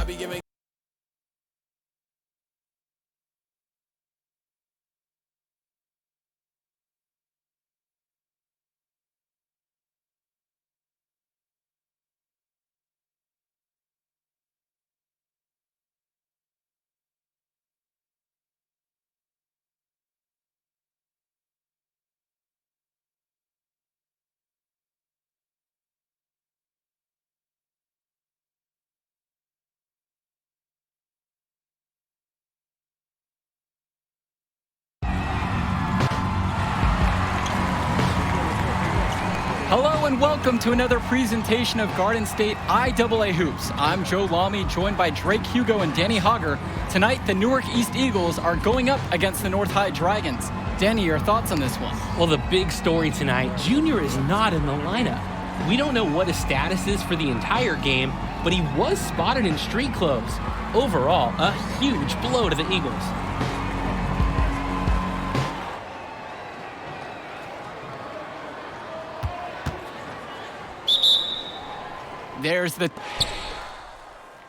I be giving. Hello and welcome to another presentation of Garden State IAA Hoops. I'm Joe Lamy, joined by Drake Hugo and Danny Hogger. Tonight, the Newark East Eagles are going up against the North High Dragons. Danny, your thoughts on this one? Well, the big story tonight, Junior is not in the lineup. We don't know what his status is for the entire game, but he was spotted in street clothes. Overall, a huge blow to the Eagles. There's the...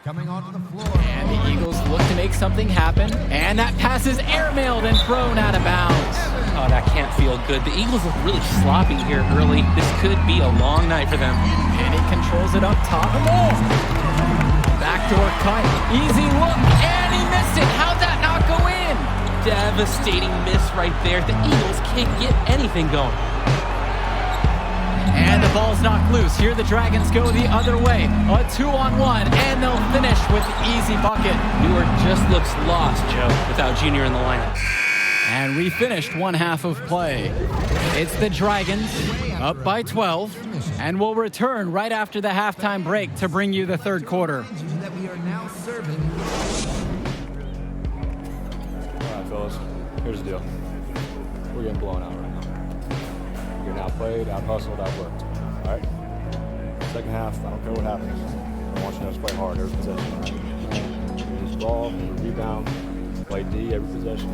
Coming onto the floor. And the Eagles look to make something happen. And that pass is airmailed and thrown out of bounds. Oh, that can't feel good. The Eagles look really sloppy here early. This could be a long night for them. Penny controls it up top. Backdoor cut. Easy look. And he missed it. How'd that not go in? Devastating miss right there. The Eagles can't get anything going. And the ball's knocked loose. Here the Dragons go the other way. A 2-on-1, and they'll finish with the easy bucket. Newark just looks lost, Joe, without Junior in the lineup. And we finished one half of play. It's the Dragons up by 12, and we'll return right after the halftime break to bring you the third quarter. That we are now serving. All right, fellas, here's the deal. We're getting blown out right now. We're getting outplayed, out-hustled, outworked. All right? Second half, I don't care what happens. I want you to play hard every possession. Use the ball, rebound, play D every possession.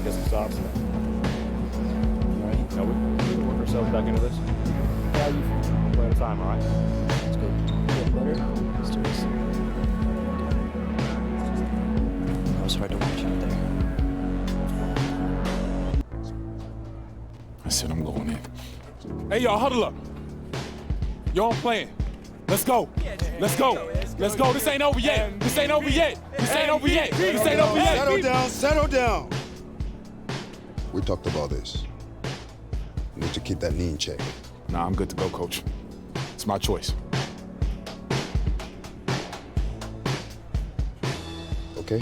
Get some stops. All right? Now we work ourselves back into this. Yeah, you one play at a time, all right? Let's go. Let's do this. It was hard to watch out there. I said I'm going in. Hey, y'all, huddle up. Y'all playing. Let's go. Let's go. Let's go. This ain't over yet. This ain't over yet. This ain't over yet. This ain't over yet. Settle down. Settle down. We talked about this. You need to keep that knee in check. Nah, I'm good to go, coach. It's my choice. Okay?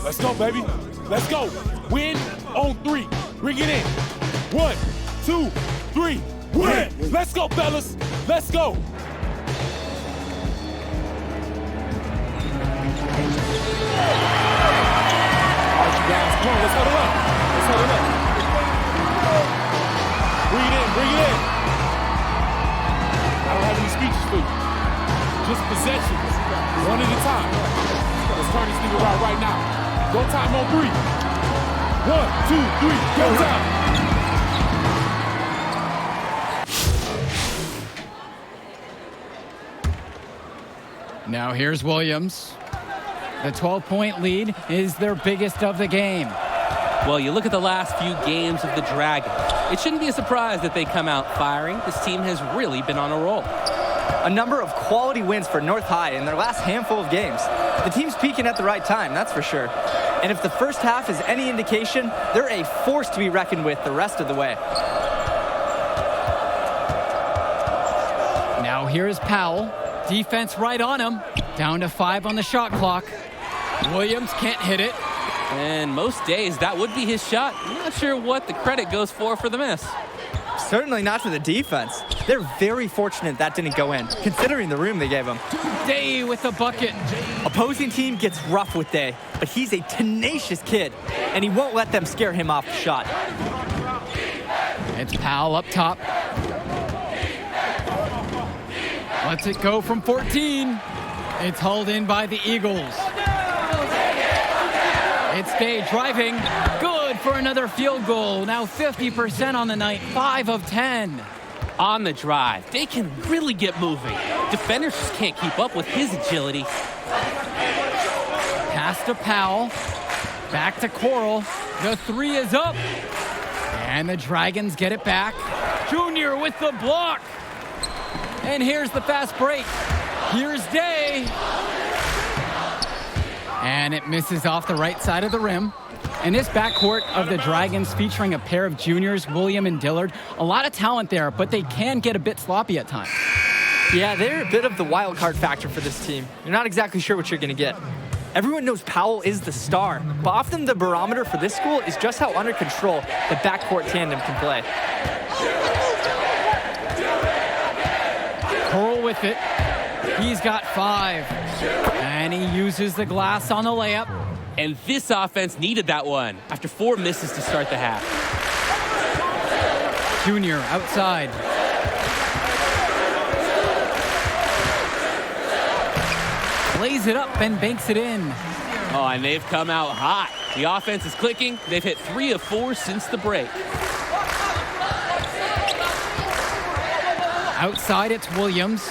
Let's go, baby. Let's go. Win on three. Bring it in. 1, 2, 3. Win. Let's go, fellas. Let's go. All right, you guys, come on, let's huddle up. Let's huddle up. Bring it in, bring it in. I don't have any speeches for you. Just possessions, one at a time. Let's turn this thing around right now. Go time on 3. 1, 2, 3, go time. Now here's Williams. The 12-point lead is their biggest of the game. Well, you look at the last few games of the Dragons. It shouldn't be a surprise that they come out firing. This team has really been on a roll. A number of quality wins for North High in their last handful of games. The team's peaking at the right time, that's for sure. And if the first half is any indication, they're a force to be reckoned with the rest of the way. Now here's Powell. Defense right on him. Down to 5 on the shot clock. Williams can't hit it. And most days, that would be his shot. I'm not sure what the credit goes for the miss. Certainly not to the defense. They're very fortunate that didn't go in, considering the room they gave him. Day with the bucket. Opposing team gets rough with Day, but he's a tenacious kid, and he won't let them scare him off the shot. It's Powell up top. Lets it go from 14. It's hauled in by the Eagles. It's Day driving. Good for another field goal. Now 50% on the night, 5 of 10. On the drive, Day can really get moving. Defenders just can't keep up with his agility. Pass to Powell. Back to Coral. The three is up. And the Dragons get it back. Junior with the block. And here's the fast break. Here's Day. And it misses off the right side of the rim. And this backcourt of the Dragons featuring a pair of juniors, William and Dillard. A lot of talent there, but they can get a bit sloppy at times. Yeah, they're a bit of the wild card factor for this team. You're not exactly sure what you're going to get. Everyone knows Powell is the star, but often the barometer for this school is just how under control the backcourt tandem can play. Coral with it. He's got 5. And he uses the glass on the layup. And this offense needed that one after 4 misses to start the half. Junior outside. Lays it up and banks it in. Oh, and they've come out hot. The offense is clicking. They've hit 3 of 4 since the break. Outside, it's Williams.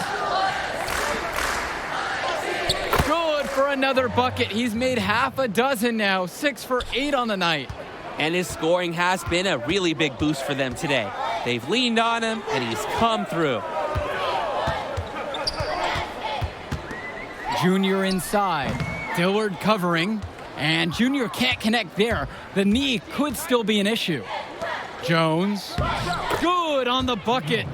Good for another bucket. He's made half a dozen now. 6 for 8 on the night. And his scoring has been a really big boost for them today. They've leaned on him, and he's come through. Junior inside. Dillard covering. And Junior can't connect there. The knee could still be an issue. Jones. Good on the bucket.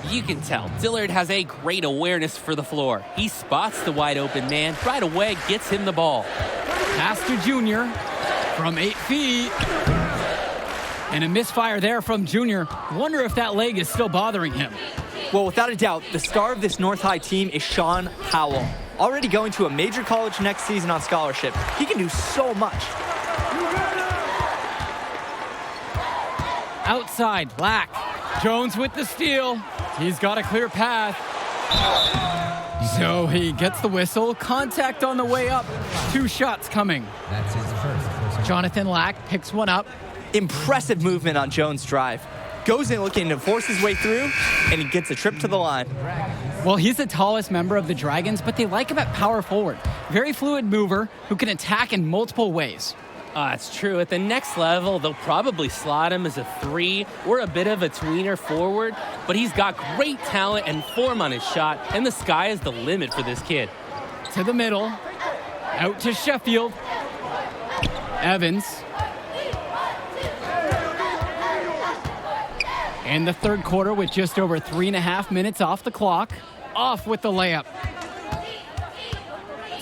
You can tell Dillard has a great awareness for the floor. He spots the wide open man, right away gets him the ball. Pass to Junior from 8 feet. And a misfire there from Junior. Wonder if that leg is still bothering him. Well, without a doubt, the star of this North High team is Sean Howell. Already going to a major college next season on scholarship. He can do so much. Outside, Black. Jones with the steal. He's got a clear path. So he gets the whistle. Contact on the way up. 2 shots coming. That's his first. Jonathan Lack picks one up. Impressive movement on Jones' drive. Goes in looking to force his way through, and he gets a trip to the line. Well, he's the tallest member of the Dragons, but they like him at power forward. Very fluid mover who can attack in multiple ways. It's true. At the next level, they'll probably slot him as a 3 or a bit of a tweener forward, but he's got great talent and form on his shot, and the sky is the limit for this kid. To the middle. Out to Sheffield. Evans. In the third quarter with just over 3.5 minutes off the clock. Off with the layup.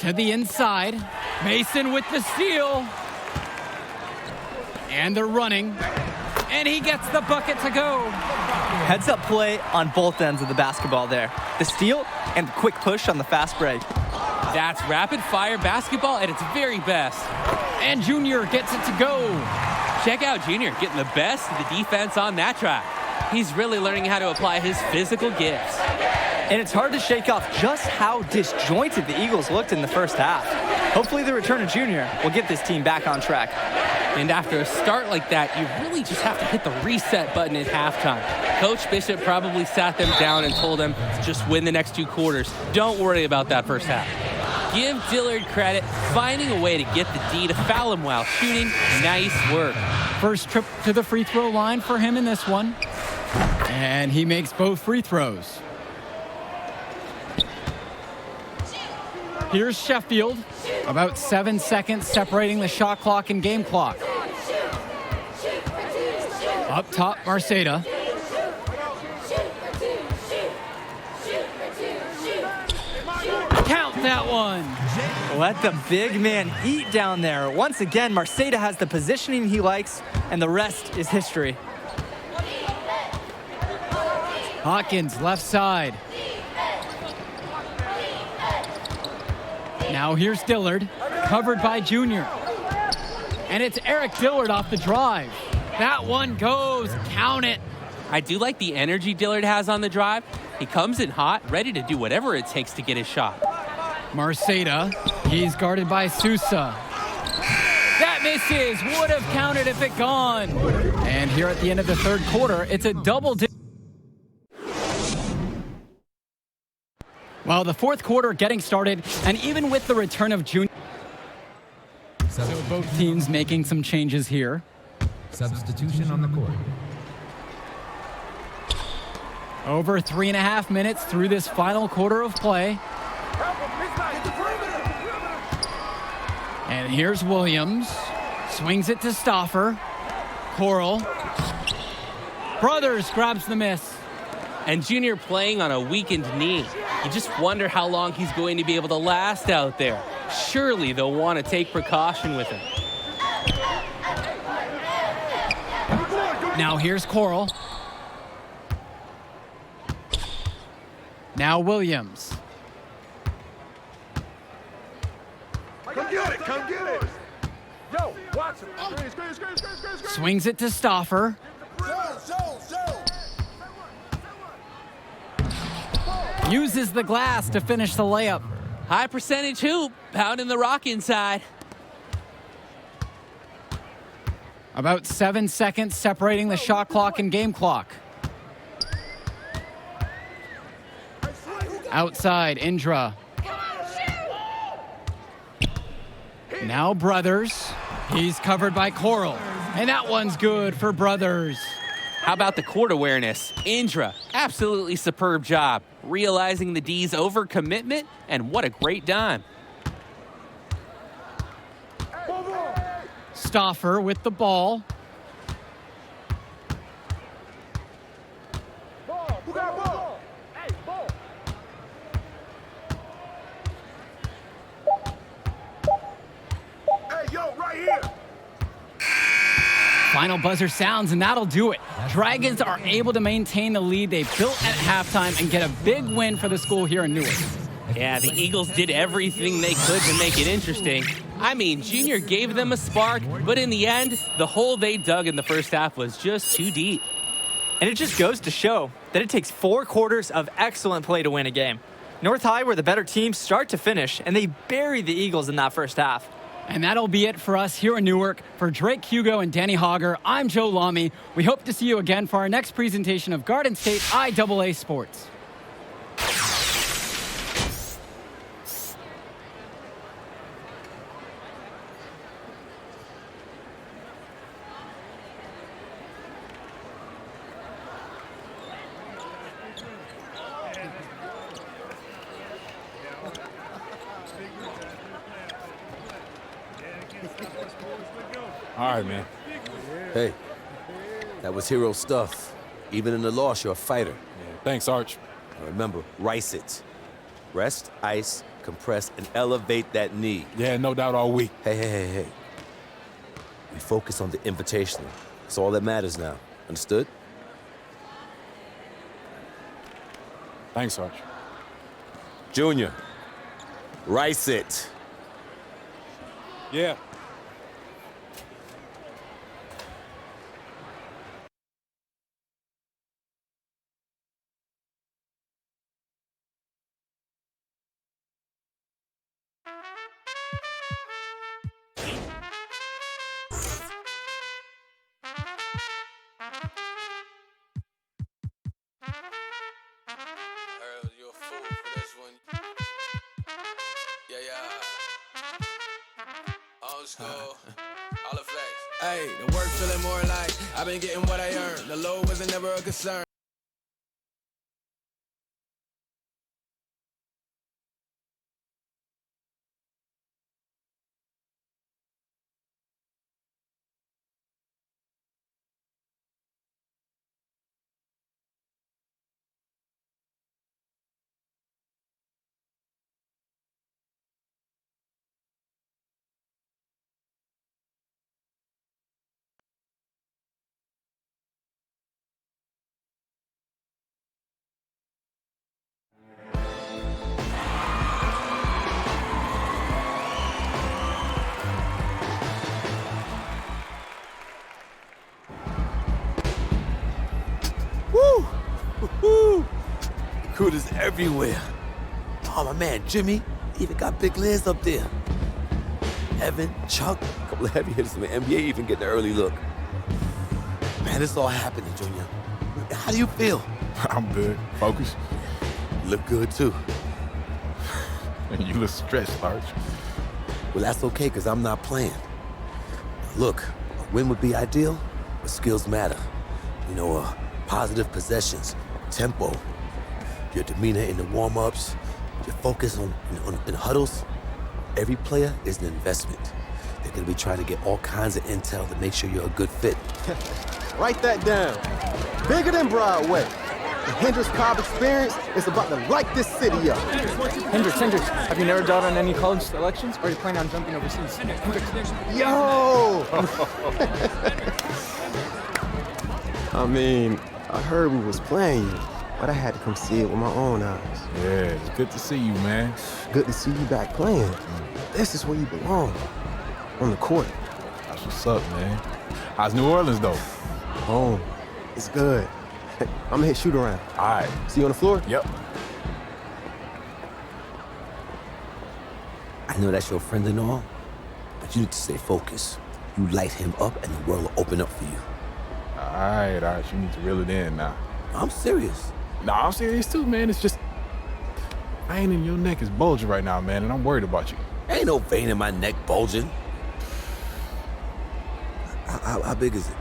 To the inside. Mason with the steal. And they're running. And he gets the bucket to go. Heads up play on both ends of the basketball there. The steal and the quick push on the fast break. That's rapid fire basketball at its very best. And Junior gets it to go. Check out Junior getting the best of the defense on that track. He's really learning how to apply his physical gifts. And it's hard to shake off just how disjointed the Eagles looked in the first half. Hopefully the return of Junior will get this team back on track. And after a start like that, you really just have to hit the reset button at halftime. Coach Bishop probably sat them down and told them, just win the next 2 quarters. Don't worry about that first half. Give Dillard credit, finding a way to get the D to foul him while shooting. Nice work. First trip to the free throw line for him in this one. And he makes both free throws. Here's Sheffield. About 7 seconds separating the shot clock and game clock. Up top, Marceda. Count that one. Let the big man eat down there. Once again, Marceda has the positioning he likes, and the rest is history. Hawkins, left side. Now here's Dillard, covered by Junior. And it's Eric Dillard off the drive. That one goes, count it. I do like the energy Dillard has on the drive. He comes in hot, ready to do whatever it takes to get his shot. Marceda, he's guarded by Sousa. That misses, would have counted if it gone. And here at the end of the third quarter, it's a double digit. Well, the fourth quarter getting started, and even with the return of Junior. So both teams making some changes here. Substitution on the court. Over 3.5 minutes through this final quarter of play. And here's Williams. Swings it to Stauffer. Coral. Brothers grabs the miss. And Junior playing on a weakened knee. You just wonder how long he's going to be able to last out there. Surely they'll want to take precaution with him. Now here's Coral. Now Williams. Come get it, come get it. Yo, watch him. Swings it to Stauffer. Uses the glass to finish the layup. High percentage hoop, pounding the rock inside. About 7 seconds separating the shot clock and game clock. Outside, Indra. Now Brothers. He's covered by Coral. And that one's good for Brothers. How about the court awareness? Indra, absolutely superb job. Realizing the D's overcommitment, and what a great dime. Stauffer with the ball. Who got ball? Hey, ball. Hey, yo, right here. Final buzzer sounds, and that'll do it. Dragons are able to maintain the lead they built at halftime and get a big win for the school here in Newark. Yeah, the Eagles did everything they could to make it interesting. I mean, Junior gave them a spark, but in the end, the hole they dug in the first half was just too deep. And it just goes to show that it takes 4 quarters of excellent play to win a game. North High were the better team start to finish, and they buried the Eagles in that first half. And that'll be it for us here in Newark. For Drake Hugo and Danny Hogger, I'm Joe Lamy. We hope to see you again for our next presentation of Garden State IAA Sports. All right, man. Hey, that was hero stuff. Even in the loss, you're a fighter. Yeah, thanks, Arch. Now remember, rice it. Rest, ice, compress, and elevate that knee. Yeah, no doubt all week. Hey. We focus on the invitational. That's all that matters now. Understood? Thanks, Arch. Junior, rice it. Yeah. You a fool for this one. Yeah. Old school. All the flex. Hey, the work feeling more like I've been getting what I earned. The load wasn't never a concern. Woo! Recruiters everywhere. Oh, my man, Jimmy, even got big Liz up there. Evan, Chuck, a couple of heavy hitters from the NBA even get the early look. Man, it's all happening, Junior. How do you feel? I'm good. Focus. You look good, too. And you look stressed, Arch. Well, that's okay, because I'm not playing. Look, a win would be ideal, but skills matter. You know, positive possessions, tempo, your demeanor in the warm-ups, your focus in huddles. Every player is an investment. They're going to be trying to get all kinds of intel to make sure you're a good fit. Write that down. Bigger than Broadway. The Hendricks Cobb experience is about to light this city up. Hendricks, have you narrowed down on any college selections, or are you planning on jumping overseas? Yo! I mean, I heard we was playing you, but I had to come see it with my own eyes. Yeah, it's good to see you, man. Good to see you back playing. This is where you belong. On the court. That's what's up, man. How's New Orleans, though? Home. It's good. I'm gonna hit shoot around. All right. See you on the floor? Yep. I know that's your friend and all, but you need to stay focused. You light him up and the world will open up for you. All right. You need to reel it in now. I'm serious. Nah, I'm serious too, man. It's just, vein in your neck is bulging right now, man, and I'm worried about you. Ain't no vein in my neck bulging. How big is it?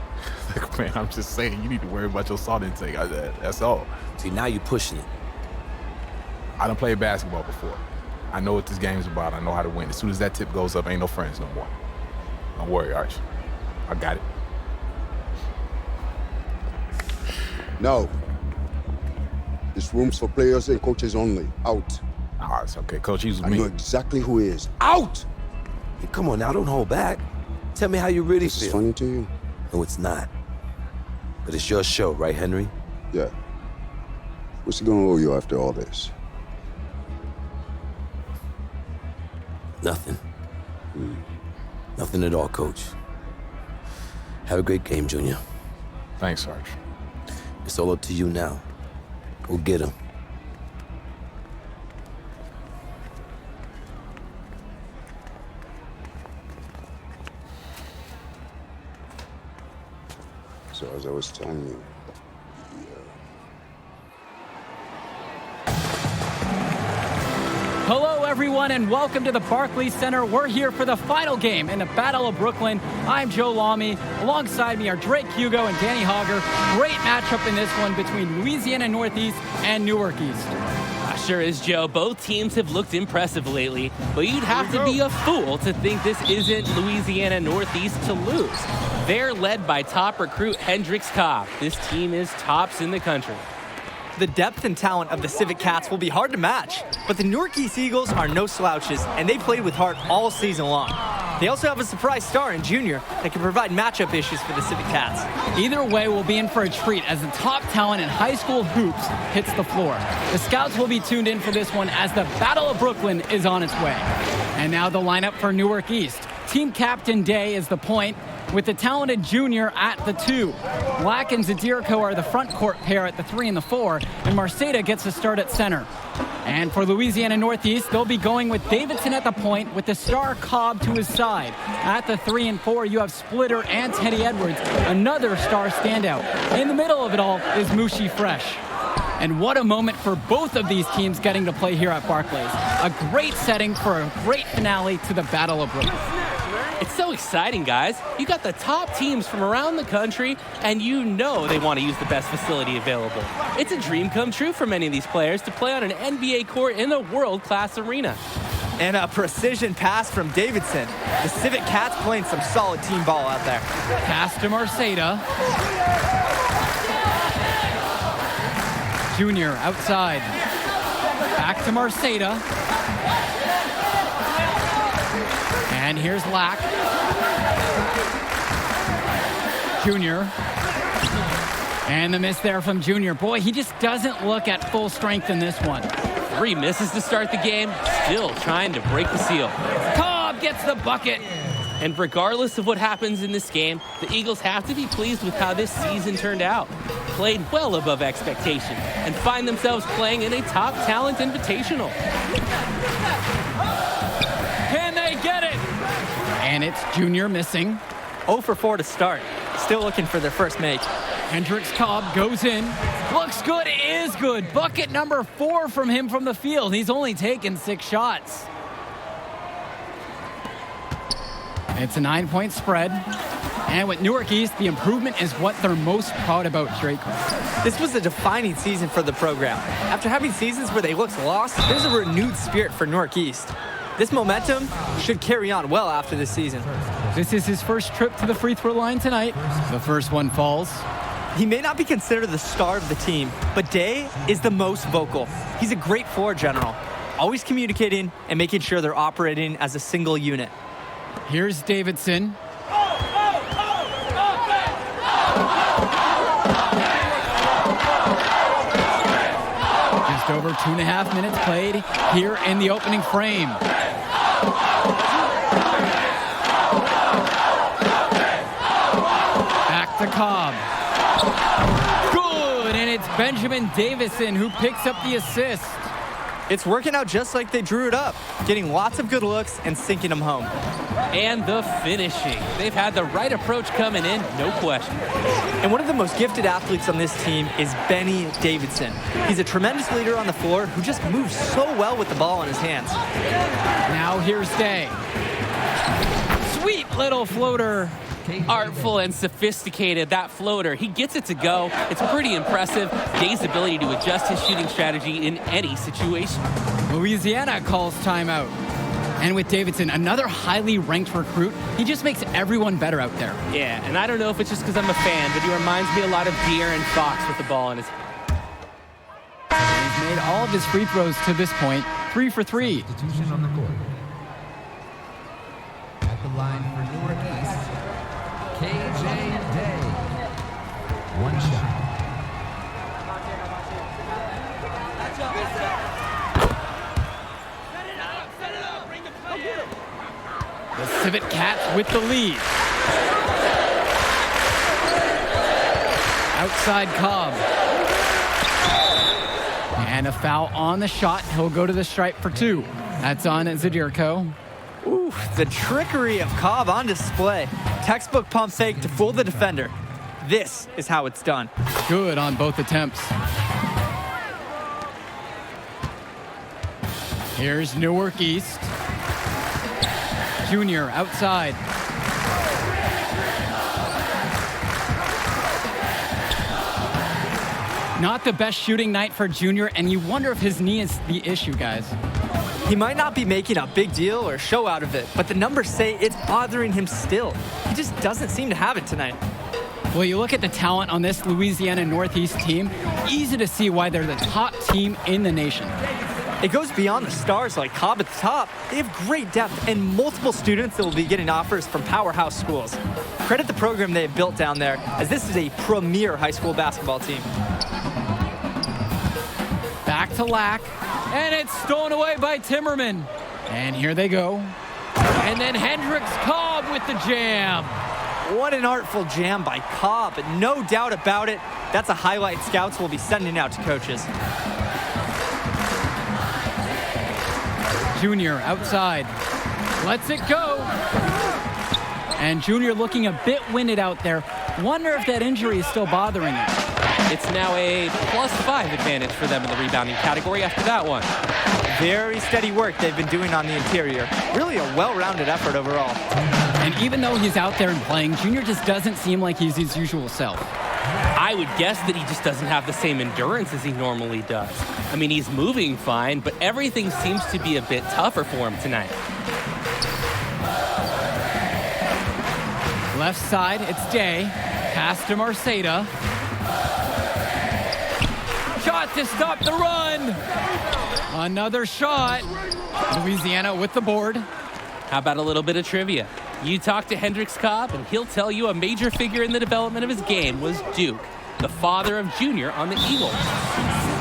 Look, man, I'm just saying, you need to worry about your salt intake. That's all. See, now you're pushing it. I done played basketball before. I know what this game's about. I know how to win. As soon as that tip goes up, ain't no friends no more. Don't worry, Arch. I got it. No. This room's for players and coaches only. Out. Ah, it's okay. Coach, he's with I me. know exactly who he is. Out! Hey, come on now, don't hold back. Tell me how you really This feel. is funny to you? No, it's not. But it's your show, right, Henry? Yeah. What's he gonna owe you after all this? Nothing. Nothing at all, Coach. Have a great game, Junior. Thanks, Arch. It's all up to you now. Go get him. So as I was telling you, Hello, everyone, and welcome to the Barclays Center. We're here for the final game in the Battle of Brooklyn. I'm Joe Lamy. Alongside me are Drake Hugo and Danny Hogger. Great matchup in this one between Louisiana Northeast and Newark East. Sure is, Joe. Both teams have looked impressive lately, but you'd have to be a fool to think this isn't Louisiana Northeast to lose. They're led by top recruit Hendricks Cobb. This team is tops in the country. The depth and talent of the Civic Cats will be hard to match, but the Newark East Eagles are no slouches, and they played with heart all season long. They also have a surprise star in Junior that can provide matchup issues for the Civic Cats. Either way, we'll be in for a treat as the top talent in high school hoops hits the floor. The scouts will be tuned in for this one as the Battle of Brooklyn is on its way. And now the lineup for Newark East. Team captain Day is the point, with the talented Junior at the 2. Black and Zadirko are the front court pair at the 3 and the 4, and Marceda gets a start at center. And for Louisiana Northeast, they'll be going with Davidson at the point with the star Cobb to his side. At the 3 and 4, you have Splitter and Teddy Edwards, another star standout. In the middle of it all is Mushi Fresh. And what a moment for both of these teams getting to play here at Barclays. A great setting for a great finale to the Battle of Brooklyn. It's so exciting, guys. You got the top teams from around the country, and you know they want to use the best facility available. It's a dream come true for many of these players to play on an NBA court in a world-class arena. And a precision pass from Davidson. The Civic Cats playing some solid team ball out there. Pass to Marceda. Junior outside. Back to Marceda. And here's Lack. Junior. And the miss there from Junior. Boy, he just doesn't look at full strength in this one. 3 misses to start the game, still trying to break the seal. Cobb gets the bucket. And regardless of what happens in this game, the Eagles have to be pleased with how this season turned out. Played well above expectation and find themselves playing in a top talent invitational. Can they get it? And it's Junior missing. 0 for 4 to start. Still looking for their first make. Hendricks Cobb goes in. Looks good, is good. Bucket number 4 from him from the field. He's only taken 6 shots. It's a 9-point spread. And with Newark East, the improvement is what they're most proud about, Drake. This was a defining season for the program. After having seasons where they looked lost, there's a renewed spirit for Newark East. This momentum should carry on well after this season. This is his first trip to the free throw line tonight. The first one falls. He may not be considered the star of the team, but Day is the most vocal. He's a great floor general, always communicating and making sure they're operating as a single unit. Here's Davidson. Just over 2.5 minutes played here in the opening frame. Back to Cobb. Good, and it's Benjamin Davison who picks up the assist. It's working out just like they drew it up, getting lots of good looks and sinking them home. And the finishing. They've had the right approach coming in, no question. And one of the most gifted athletes on this team is Benny Davidson. He's a tremendous leader on the floor who just moves so well with the ball in his hands. Now here's Day. Sweet little floater. Artful and sophisticated, that floater. He gets it to go. It's pretty impressive. Day's ability to adjust his shooting strategy in any situation. Louisiana calls timeout. And with Davidson, another highly ranked recruit, he just makes everyone better out there. Yeah, and I don't know if it's just because I'm a fan, but he reminds me a lot of De'Aaron Fox with the ball in his He's made all of his free throws to this point, 3 for 3. Substitution on the court. At the line for Newark East, KJ Day. One shot. The Civet Cats with the lead. Outside Cobb. And a foul on the shot. He'll go to the stripe for 2. That's on Zadirko. Ooh, the trickery of Cobb on display. Textbook pump fake to fool the defender. This is how it's done. Good on both attempts. Here's Newark East. Junior outside. Not the best shooting night for Junior, and you wonder if his knee is the issue, guys. He might not be making a big deal or show out of it, but the numbers say it's bothering him still. He just doesn't seem to have it tonight. Well, you look at the talent on this Louisiana Northeast team, easy to see why they're the top team in the nation. It goes beyond the stars like Cobb at the top. They have great depth and multiple students that will be getting offers from powerhouse schools. Credit the program they have built down there, as this is a premier high school basketball team. Back to Lack, and it's stolen away by Timmerman. And here they go. And then Hendricks Cobb with the jam. What an artful jam by Cobb, but no doubt about it, that's a highlight scouts will be sending out to coaches. Junior outside, lets it go. And Junior looking a bit winded out there. Wonder if that injury is still bothering him. It's now a +5 advantage for them in the rebounding category after that one. Very steady work they've been doing on the interior. Really a well-rounded effort overall. And even though he's out there and playing, Junior just doesn't seem like he's his usual self. I would guess that he just doesn't have the same endurance as he normally does. I mean, he's moving fine, but everything seems to be a bit tougher for him tonight. Left side, it's Day. Pass to Marceda. Shot to stop the run. Another shot. Louisiana with the board. How about a little bit of trivia? You talk to Hendricks Cobb, and he'll tell you a major figure in the development of his game was Duke, the father of Junior on the Eagles.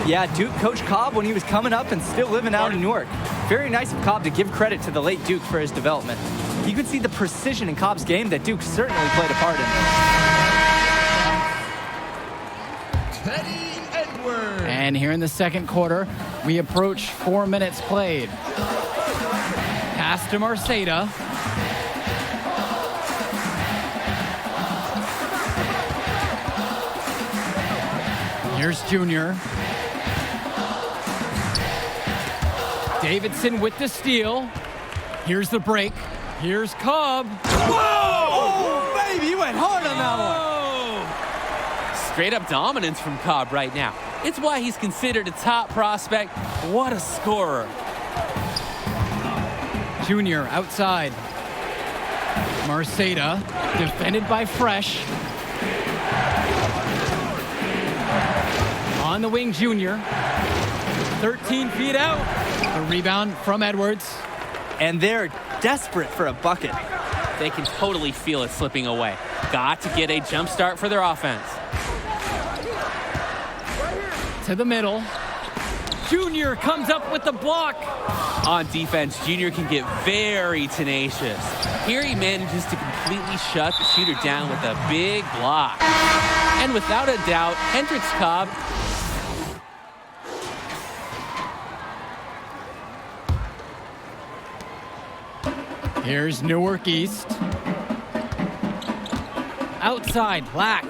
Yeah, Duke coached Cobb when he was coming up and still living out in Newark. Very nice of Cobb to give credit to the late Duke for his development. You can see the precision in Cobb's game that Duke certainly played a part in. Teddy Edwards. And here in the second quarter, we approach 4 minutes played. Pass to Marceda. Here's Junior. Davidson with the steal. Here's the break. Here's Cobb. Oh, baby, he went hard on that one. Straight up dominance from Cobb right now. It's why he's considered a top prospect. What a scorer. Junior outside. Marceda, defended by Fresh. On the wing, Junior. 13 feet out. The rebound from Edwards. And they're desperate for a bucket. They can totally feel it slipping away. Got to get a jump start for their offense. To the middle. Junior comes up with the block. On defense, Junior can get very tenacious. Here he manages to completely shut the shooter down with a big block. And without a doubt, Hendricks Cobb. Here's Newark East. Outside, Lack.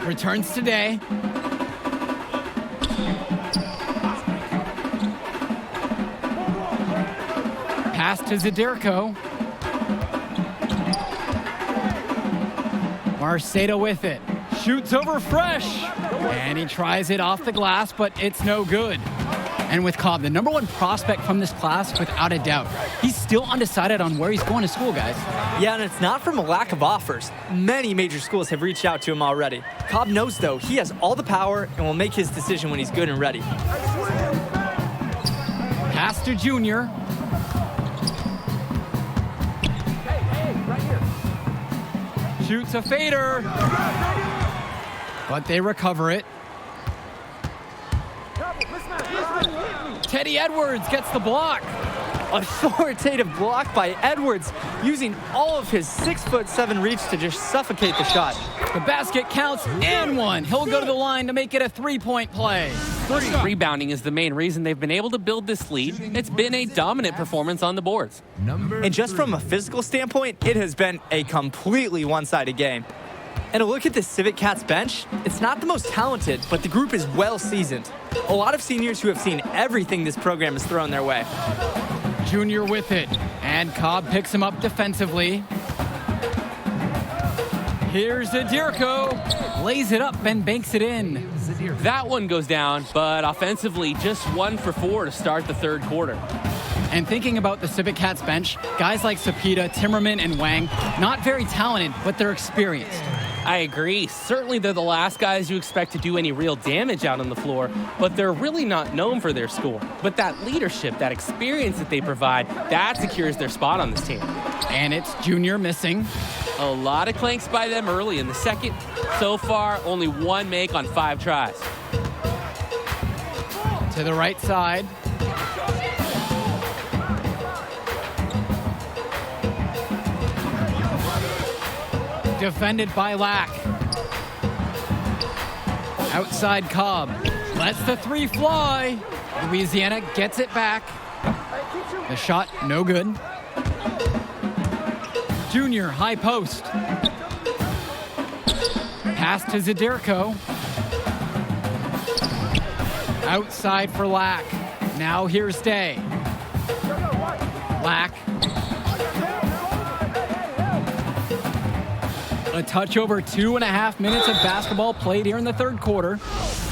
Returns today. Pass to Zadirko. Marceda with it. Shoots over Fresh. And he tries it off the glass, but it's no good. And with Cobb, the number one prospect from this class, without a doubt. He's still undecided on where he's going to school, guys. Yeah, and it's not from a lack of offers. Many major schools have reached out to him already. Cobb knows, though, he has all the power and will make his decision when he's good and ready. Pass to Junior. Shoots a fader. But they recover it. Teddy Edwards gets the block. Authoritative block by Edwards, using all of his 6'7" reach to just suffocate the shot. The basket counts and one. He'll go to the line to make it a three-point play. Rebounding is the main reason they've been able to build this lead. It's been a dominant performance on the boards. And just from a physical standpoint, it has been a completely one-sided game. And a look at the Civic Cats bench, it's not the most talented, but the group is well seasoned. A lot of seniors who have seen everything this program has thrown their way. Junior with it, and Cobb picks him up defensively. Here's Zadirko, lays it up and banks it in. That one goes down, but offensively, just 1 for 4 to start the third quarter. And thinking about the Civic Cats bench, guys like Sapita, Timmerman, and Wang, not very talented, but they're experienced. I agree. Certainly they're the last guys you expect to do any real damage out on the floor, but they're really not known for their score. But that leadership, that experience that they provide, that secures their spot on this team. And it's Junior missing. A lot of clanks by them early in the second. So far, only 1 make on 5 tries. To the right side. Defended by Lack. Outside Cobb. Lets the 3 fly. Louisiana gets it back. The shot, no good. Junior, high post. Pass to Zadirko. Outside for Lack. Now here's Day. Lack. A touch over 2.5 minutes of basketball played here in the third quarter.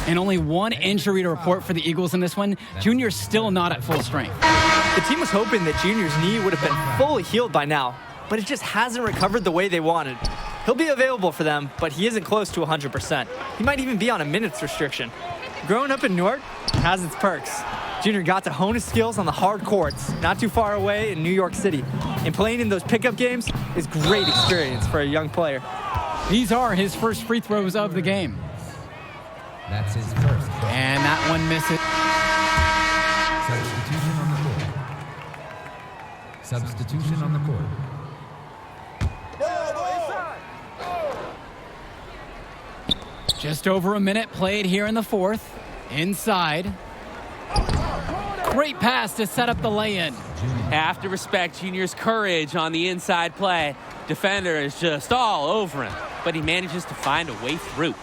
And only 1 injury to report for the Eagles in this one. Junior's still not at full strength. The team was hoping that Junior's knee would have been fully healed by now, but it just hasn't recovered the way they wanted. He'll be available for them, but he isn't close to 100%. He might even be on a minutes restriction. Growing up in Newark has its perks. Junior got to hone his skills on the hard courts, not too far away in New York City. And playing in those pickup games is great experience for a young player. These are his first free throws of the game. That's his first. And that one misses. Substitution on the court. Just over a minute played here in the fourth. Inside. Great pass to set up the lay-in. Have to respect Junior's courage on the inside play. Defender is just all over him, but he manages to find a way through.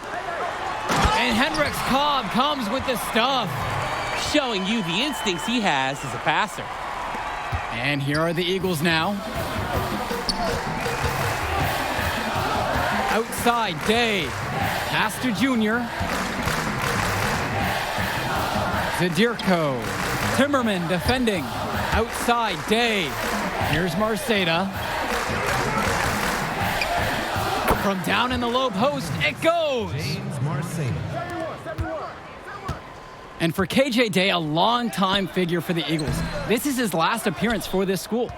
And Hendricks Cobb comes with the stuff. showing you the instincts he has as a passer. And here are the Eagles now. Outside, Day. Pass to Junior. Zadirko. Timmerman defending. Outside, Day. Here's Marceda. From down in the low post, it goes. James Marceda. And for KJ Day, a long-time figure for the Eagles. This is his last appearance for this school.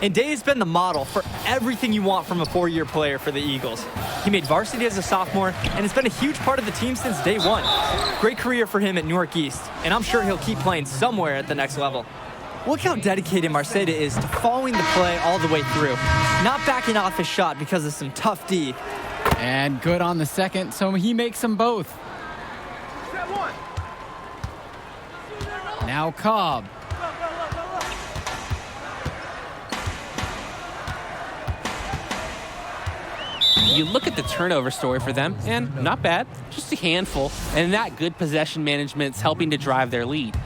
And Day has been the model for everything you want from a four-year player for the Eagles. He made varsity as a sophomore and has been a huge part of the team since day one. Great career for him at Newark East, and I'm sure he'll keep playing somewhere at the next level. Look how dedicated Marceda is to following the play all the way through, not backing off his shot because of some tough D. And good on the second, so he makes them both. Now Cobb. You look at the turnover story for them, and not bad, just a handful, and that good possession management's helping to drive their lead.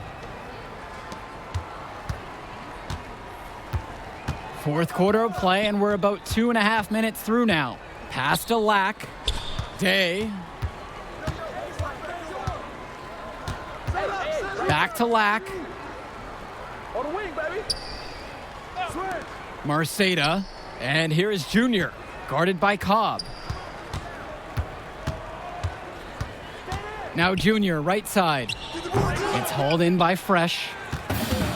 Fourth quarter of play, and we're about 2.5 minutes through now. Pass to Lack. Day. Back to Lack. Marceda. And here is Junior, guarded by Cobb. Now Junior, right side. It's hauled in by Fresh.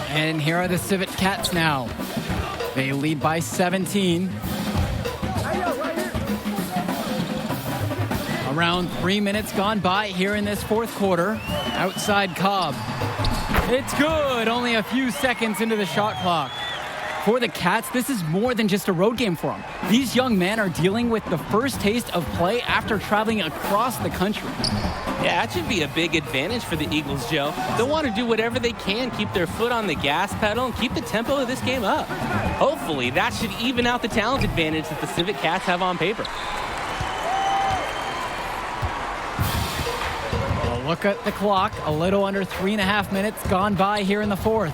And here are the Civet Cats now. They lead by 17. Around 3 minutes gone by here in this fourth quarter. Outside Cobb. It's good, only a few seconds into the shot clock. For the Cats, this is more than just a road game for them. These young men are dealing with the first taste of play after traveling across the country. Yeah, that should be a big advantage for the Eagles, Joe. They'll want to do whatever they can, keep their foot on the gas pedal, and keep the tempo of this game up. Hopefully, that should even out the talent advantage that the Civet Cats have on paper. A look at the clock, a little under 3.5 minutes gone by here in the fourth.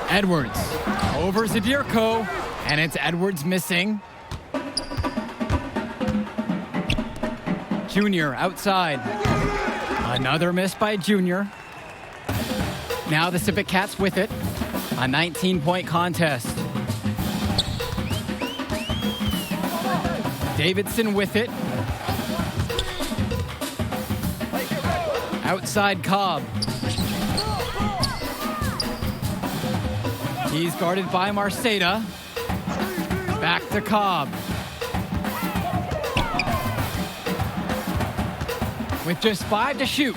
Edwards over Zadirko, and it's Edwards missing. Junior outside. Another miss by Junior. Now the Civet Cats with it. A 19-point contest. Davidson with it. Outside Cobb. He's guarded by Marceda. Back to Cobb. With just 5 to shoot.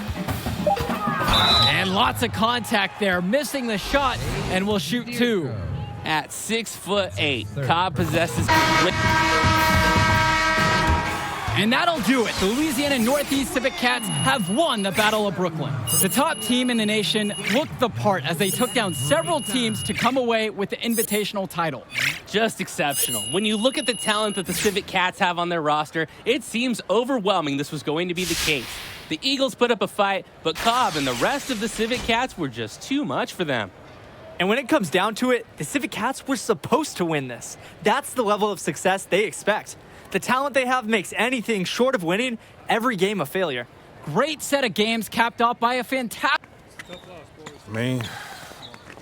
And lots of contact there, missing the shot, and will shoot 2. At 6'8", Cobb possesses. And that'll do it. The Louisiana Northeast Civet Cats have won the Battle of Brooklyn. The top team in the nation looked the part as they took down several teams to come away with the invitational title. Just exceptional. When you look at the talent that the Civet Cats have on their roster, it seems overwhelming this was going to be the case. The Eagles put up a fight, but Cobb and the rest of the Civet Cats were just too much for them. And when it comes down to it, the Civet Cats were supposed to win this. That's the level of success they expect. The talent they have makes anything short of winning every game a failure. Great set of games capped off by a fantastic... I mean,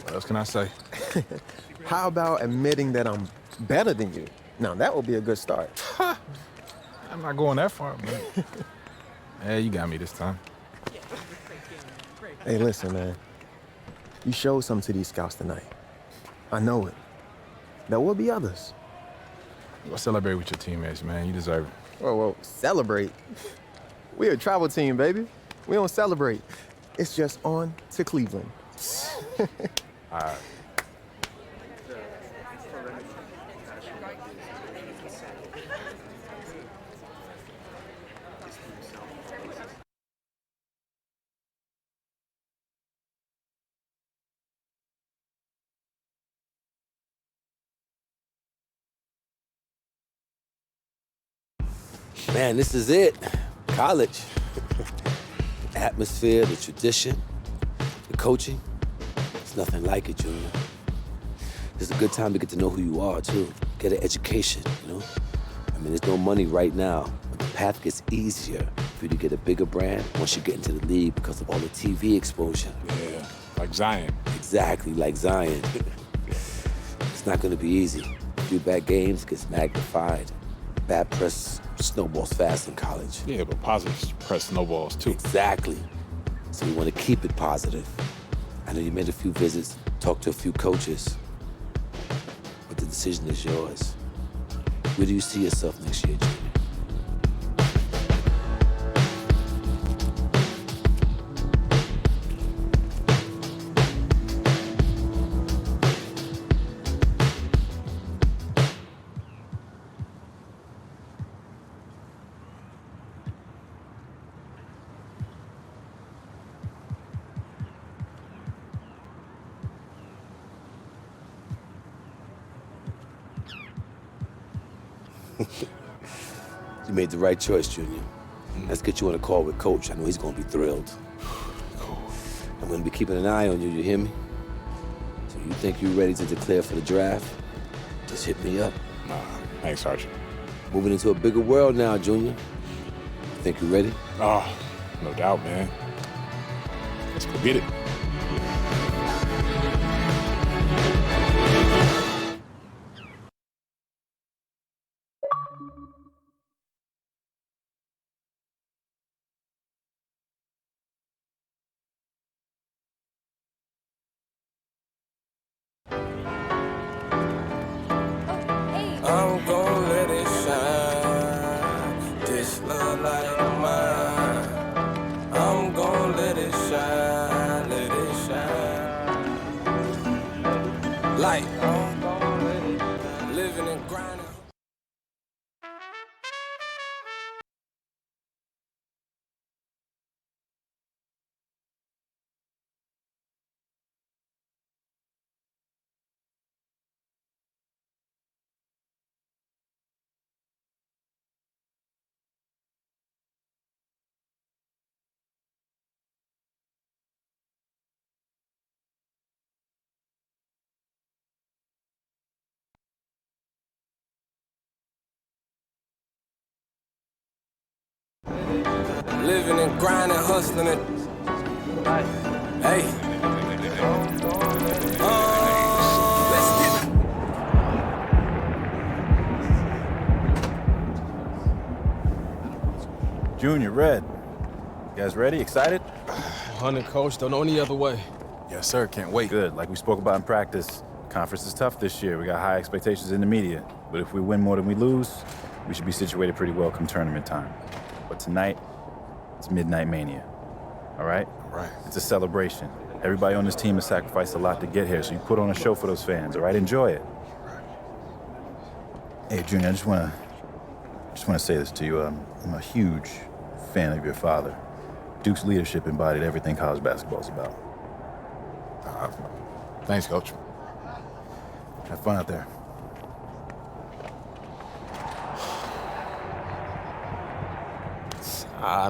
what else can I say? How about admitting that I'm better than you? Now, that would be a good start. I'm not going that far, man. Yeah, you got me this time. Hey, listen, man. You showed something to these scouts tonight. I know it. There will be others. Go celebrate with your teammates, man. You deserve it. Whoa, celebrate? We're a travel team, baby. We don't celebrate. It's just on to Cleveland. All right. Man, this is it. College. The atmosphere, the tradition, the coaching. It's nothing like it, Junior. It's a good time to get to know who you are, too. Get an education, you know? I mean, there's no money right now, but the path gets easier for you to get a bigger brand once you get into the league because of all the TV exposure. Yeah, like Zion. Exactly, like Zion. It's not gonna be easy. A few bad games gets magnified. Bad press snowballs fast in college. Yeah, but positive press snowballs too. Exactly. So we want to keep it positive. I know you made a few visits, talked to a few coaches, but the decision is yours. Where do you see yourself next year, Junior? You made the right choice, Junior. Let's get you on a call with Coach. I know he's gonna be thrilled. Cool. I'm gonna be keeping an eye on you, you hear me? So you think you're ready to declare for the draft? Just hit me up. Nah, thanks, Sergeant. Moving into a bigger world now, Junior. Think you ready? Oh, no doubt, man. Let's go get it. I'm gon' let it shine. This love like mine. I'm gon' let it shine, let it shine. Like, I'm gon' let it shine. Living and grinding. Living and grinding, hustling it. Hey. Let's get it. Junior, Red. You guys ready? Excited? 100, Coach. Don't know any other way. Yes, sir. Can't wait. Good. Like we spoke about in practice, conference is tough this year. We got high expectations in the media. But if we win more than we lose, we should be situated pretty well come tournament time. But tonight, it's Midnight Mania. All right? Right. It's a celebration. Everybody on this team has sacrificed a lot to get here, so you put on a show for those fans, all right? Enjoy it. Hey, Junior, I just want to say this to you. I'm a huge fan of your father. Duke's leadership embodied everything college basketball's about. Thanks, Coach. Have fun out there.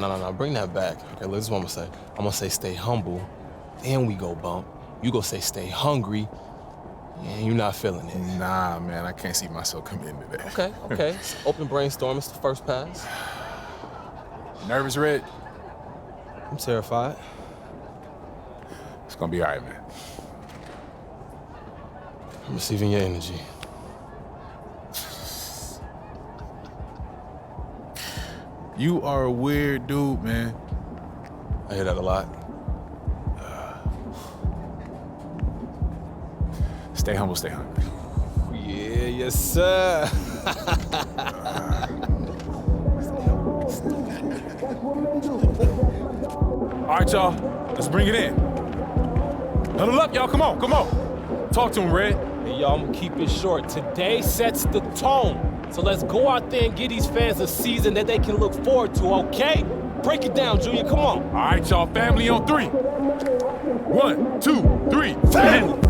No. Bring that back. Okay, look, this is what I'm gonna say. I'm gonna say stay humble, then we go bump. You go say stay hungry, and you're not feeling it. Nah, man, I can't see myself coming into that. Okay. It's open brainstorm. It's the first pass. Nervous, Red? I'm terrified. It's gonna be all right, man. I'm receiving your energy. You are a weird dude, man. I hear that a lot. Stay humble, stay hungry. Yeah, yes, sir. All right, y'all, let's bring it in. Huddle up, y'all, come on. Talk to him, Red. Hey, y'all, I'm gonna keep it short. Today sets the tone. So let's go out there and give these fans a season that they can look forward to, okay? Break it down, Junior, come on. All right, y'all, family on 3. 1, 2, 3, family.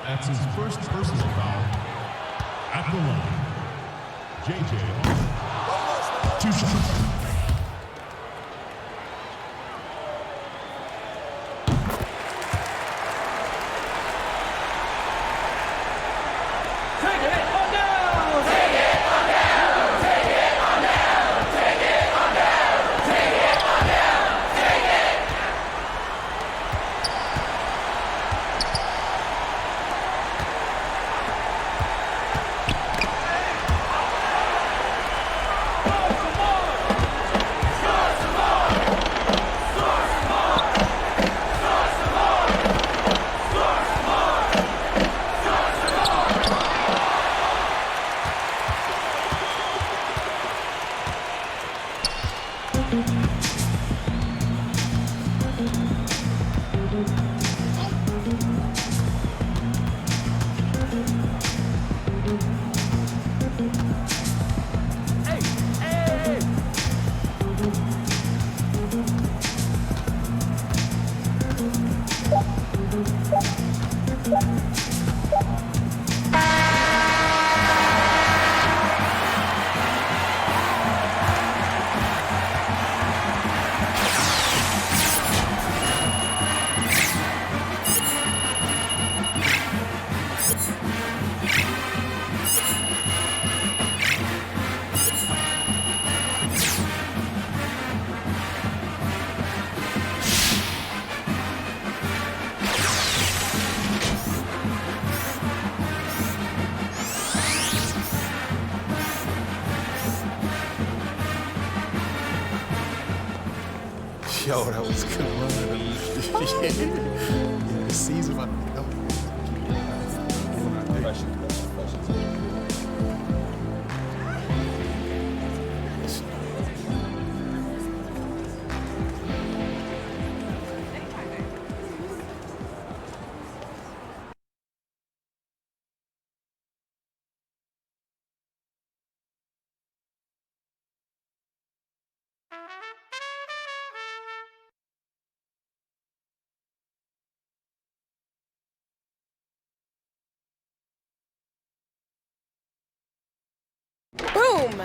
That's his first personal foul at the line. JJ, 2 shots. Yo, that was a good run. Yeah, the season about to come. Boom!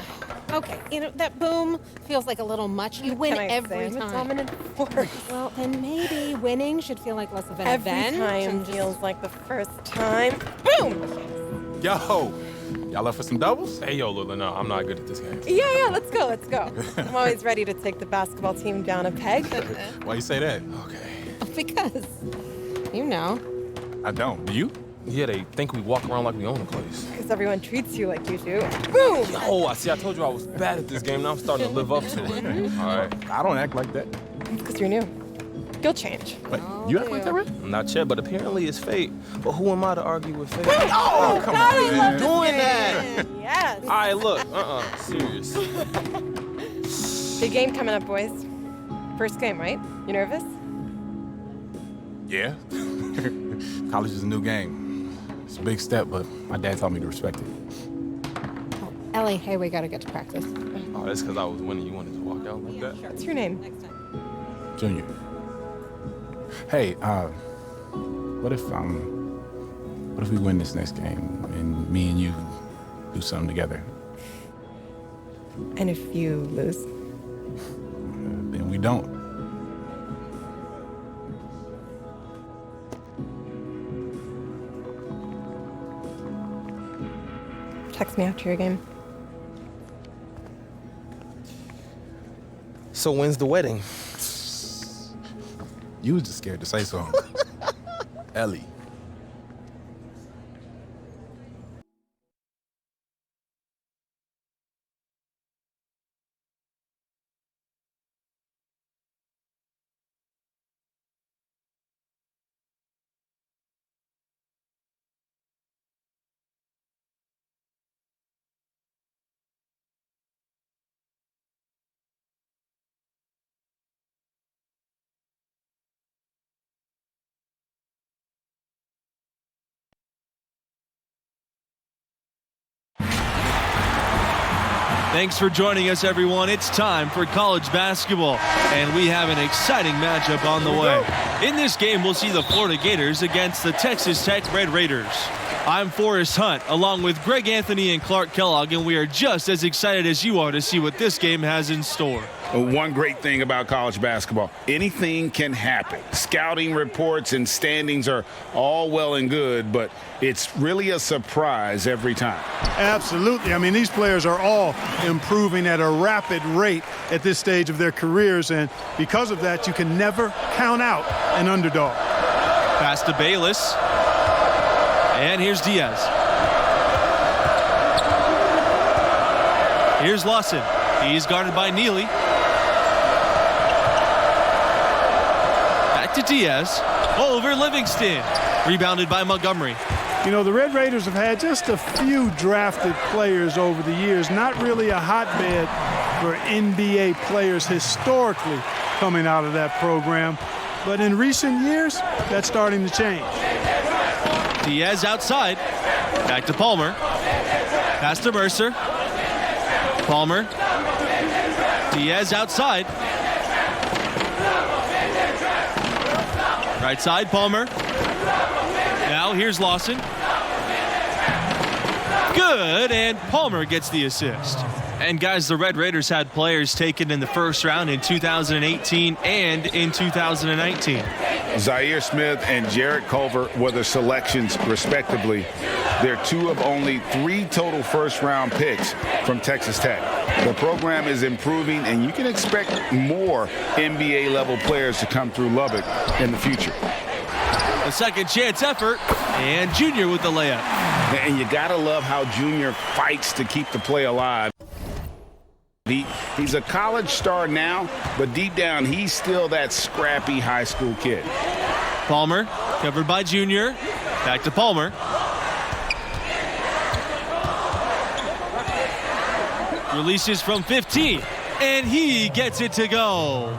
Okay, you know, that boom feels like a little much. You win every time. I'm a dominant force. Well, then maybe winning should feel like less of an Every event. time and just- feels like the first time. Boom! Yo, y'all up for some doubles? Hey, yo, Lula, no, I'm not good at this game. Yeah, let's go, let's go. I'm always ready to take the basketball team down a peg. Why you say that? Because, you know. I don't. Do you? Yeah, they think we walk around like we own the place. Because everyone treats you like you do. Boom! Yo, I told you I was bad at this game. Now I'm starting to live up to it. All right. I don't act like that. Because you're new. You'll change. Wait, you act like that, right? Not yet, but apparently it's fate. But who am I to argue with fate? Oh, come God, on, I man. love Doing this that. game. Yes. All right, look. Serious. Big game coming up, boys. First game, right? You nervous? Yeah. College is a new game. It's a big step, but my dad taught me to respect it. Ellie, hey, we gotta get to practice. Oh, that's because I was winning. You wanted to walk out like that? What's your name? Junior. Hey, what if we win this next game and me and you do something together? And if you lose? Then we don't. Text me after your game. So when's the wedding? You was just scared to say so. Ellie. Thanks for joining us, everyone. It's time for college basketball, and we have an exciting matchup on the way. In this game, we'll see the Florida Gators against the Texas Tech Red Raiders. I'm Forrest Hunt, along with Greg Anthony and Clark Kellogg, and we are just as excited as you are to see what this game has in store. One great thing about college basketball, anything can happen. Scouting reports and standings are all well and good, but it's really a surprise every time. Absolutely. I mean, these players are all improving at a rapid rate at this stage of their careers, and because of that, you can never count out an underdog. Pass to Bayless. And here's Diaz. Here's Lawson. He's guarded by Neely. Back to Diaz. Over Livingston. Rebounded by Montgomery. You know, the Red Raiders have had just a few drafted players over the years. Not really a hotbed for NBA players historically coming out of that program. But in recent years, that's starting to change. Diaz outside. Back to Palmer. Pass to Mercer. Palmer. Diaz outside. Right side, Palmer. Now here's Lawson. Good, and Palmer gets the assist. And guys, the Red Raiders had players taken in the first round in 2018 and in 2019. Zaire Smith and Jarrett Culver were the selections, respectively. They're two of only 3 total first-round picks from Texas Tech. The program is improving, and you can expect more NBA-level players to come through Lubbock in the future. A second chance effort, and Junior with the layup. And you got to love how Junior fights to keep the play alive. He's a college star now, but deep down, he's still that scrappy high school kid. Palmer, covered by Junior. Back to Palmer. Releases from 15, and he gets it to go.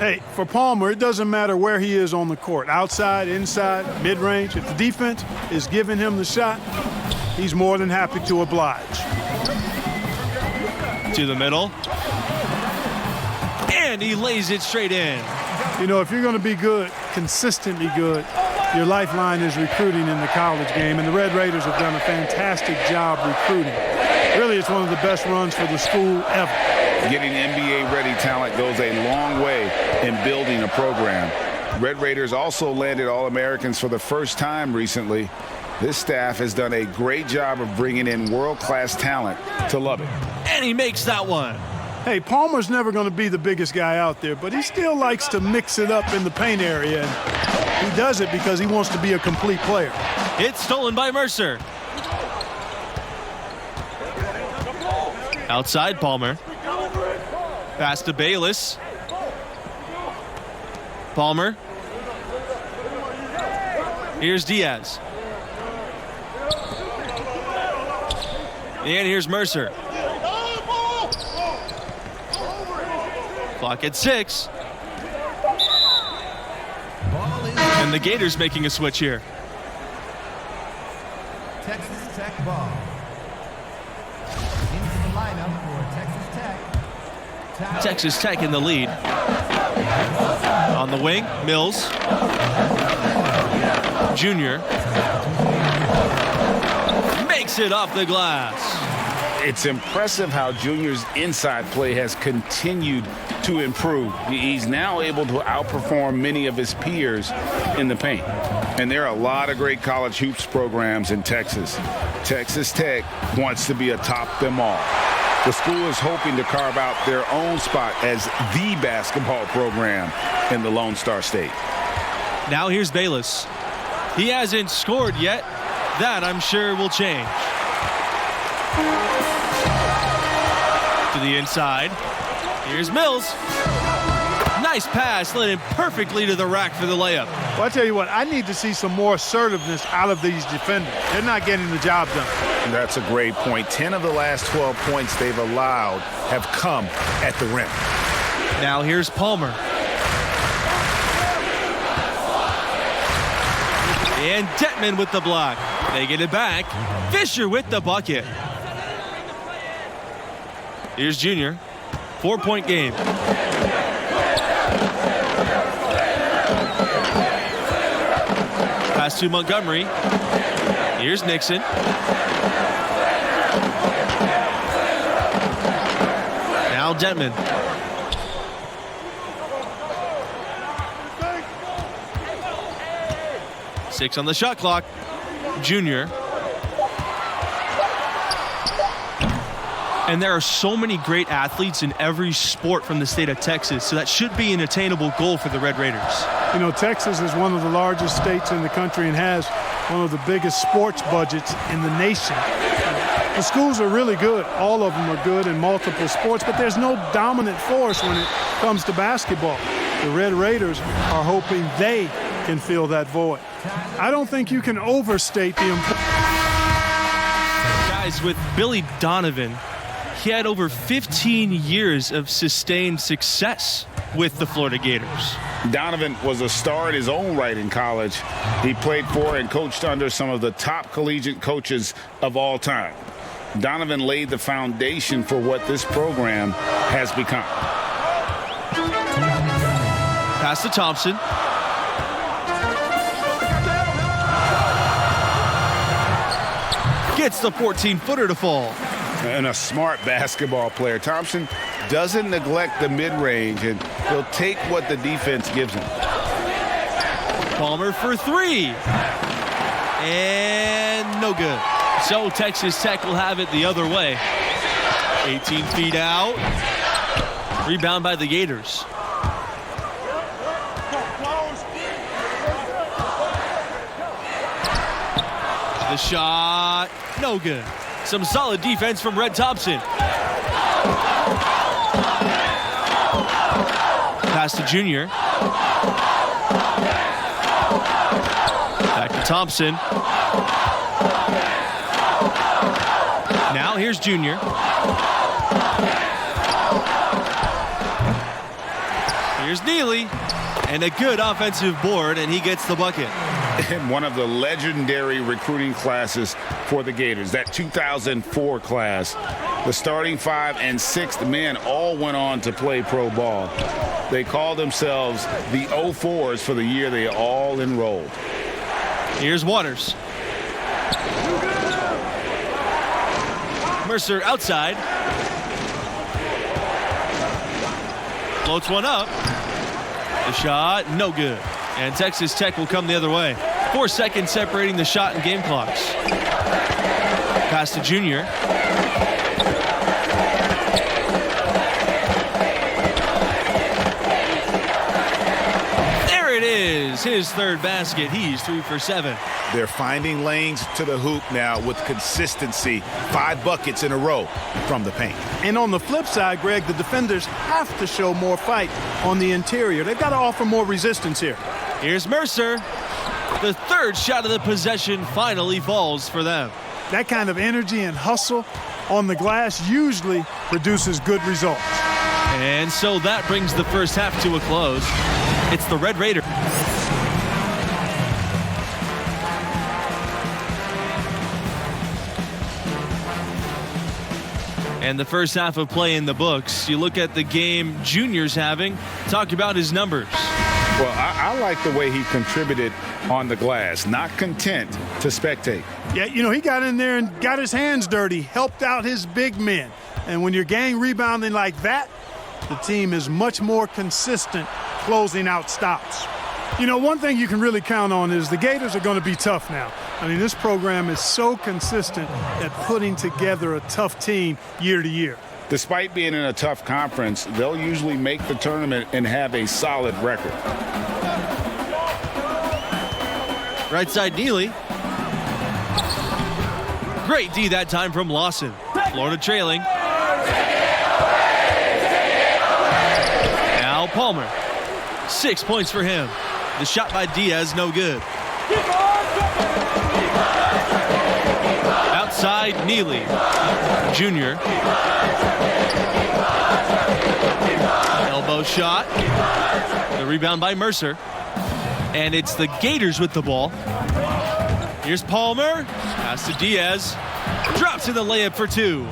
Hey, for Palmer, it doesn't matter where he is on the court, outside, inside, mid-range. If the defense is giving him the shot, he's more than happy to oblige. To the middle. And he lays it straight in. You know, if you're going to be good, consistently good, your lifeline is recruiting in the college game, and the Red Raiders have done a fantastic job recruiting. Really, it's one of the best runs for the school ever. Getting NBA-ready talent goes a long way in building a program. Red Raiders also landed All-Americans for the first time recently. This staff has done a great job of bringing in world-class talent to Lubbock. And he makes that one. Hey, Palmer's never going to be the biggest guy out there, but he still likes to mix it up in the paint area, and he does it because he wants to be a complete player. It's stolen by Mercer. Outside, Palmer. Pass to Bayless. Palmer. Here's Diaz. And here's Mercer. Clock at 6. And the Gators making a switch here. Texas Tech ball. Into the lineup for Texas Tech. Texas Tech in the lead. On the wing, Mills. Junior. Makes it off the glass. It's impressive how Junior's inside play has continued to improve. He's now able to outperform many of his peers in the paint. And there are a lot of great college hoops programs in Texas. Texas Tech wants to be atop them all. The school is hoping to carve out their own spot as the basketball program in the Lone Star State. Now here's Bayless. He hasn't scored yet. That, I'm sure, will change. To the inside. Here's Mills. Nice pass, led him perfectly to the rack for the layup. Well, I tell you what, I need to see some more assertiveness out of these defenders. They're not getting the job done. That's a great point. 10 of the last 12 points they've allowed have come at the rim. Now here's Palmer. And Detman with the block. They get it back. Fisher with the bucket. Here's Junior. 4-point game. Pass to Montgomery. Here's Nixon. Now Denman. Six on the shot clock. Junior. And there are so many great athletes in every sport from the state of Texas, so that should be an attainable goal for the Red Raiders. You know, Texas is one of the largest states in the country and has one of the biggest sports budgets in the nation. The schools are really good. All of them are good in multiple sports, but there's no dominant force when it comes to basketball. The Red Raiders are hoping they can fill that void. I don't think you can overstate the importance. Guys, with Billy Donovan, he had over 15 years of sustained success with the Florida Gators. Donovan was a star in his own right in college. He played for and coached under some of the top collegiate coaches of all time. Donovan laid the foundation for what this program has become. Pass to Thompson. Gets the 14-footer to fall. And a smart basketball player. Thompson doesn't neglect the mid-range, and he'll take what the defense gives him. Palmer for three. And no good. So Texas Tech will have it the other way. 18 feet out. Rebound by the Gators. The shot, no good. Some solid defense from Red Thompson. Pass to Junior. Back to Thompson. Now here's Junior. Here's Neely. And a good offensive board, and he gets the bucket. And one of the legendary recruiting classes for the Gators, that 2004 class. The starting 5 and 6th men all went on to play pro ball. They call themselves the 04s for the year they all enrolled. Here's Waters. Mercer outside. Floats one up. The shot, no good. And Texas Tech will come the other way. 4 seconds separating the shot and game clocks. Pass to Junior. There it is, his third basket. He's 3 for 7. They're finding lanes to the hoop now with consistency. 5 buckets in a row from the paint. And on the flip side, Greg, the defenders have to show more fight on the interior. They've got to offer more resistance here. Here's Mercer. The third shot of the possession finally falls for them. That kind of energy and hustle on the glass usually produces good results. And so that brings the first half to a close. It's the Red Raiders. And the first half of play in the books. You look at the game Junior's having. Talk about his numbers. Well, I like the way he contributed on the glass. Not content to spectate. Yeah, you know, he got in there and got his hands dirty, helped out his big men. And when you're gang rebounding like that, the team is much more consistent closing out stops. You know, one thing you can really count on is the Gators are going to be tough now. I mean, this program is so consistent at putting together a tough team year to year. Despite being in a tough conference, they'll usually make the tournament and have a solid record. Right side, Neely. Great D that time from Lawson. Florida trailing. Now Palmer. 6 points for him. The shot by Diaz, no good. Outside, Neely. Junior. Elbow shot. The rebound by Mercer. And it's the Gators with the ball. Here's Palmer. Pass to Diaz. Drops in the layup for 2.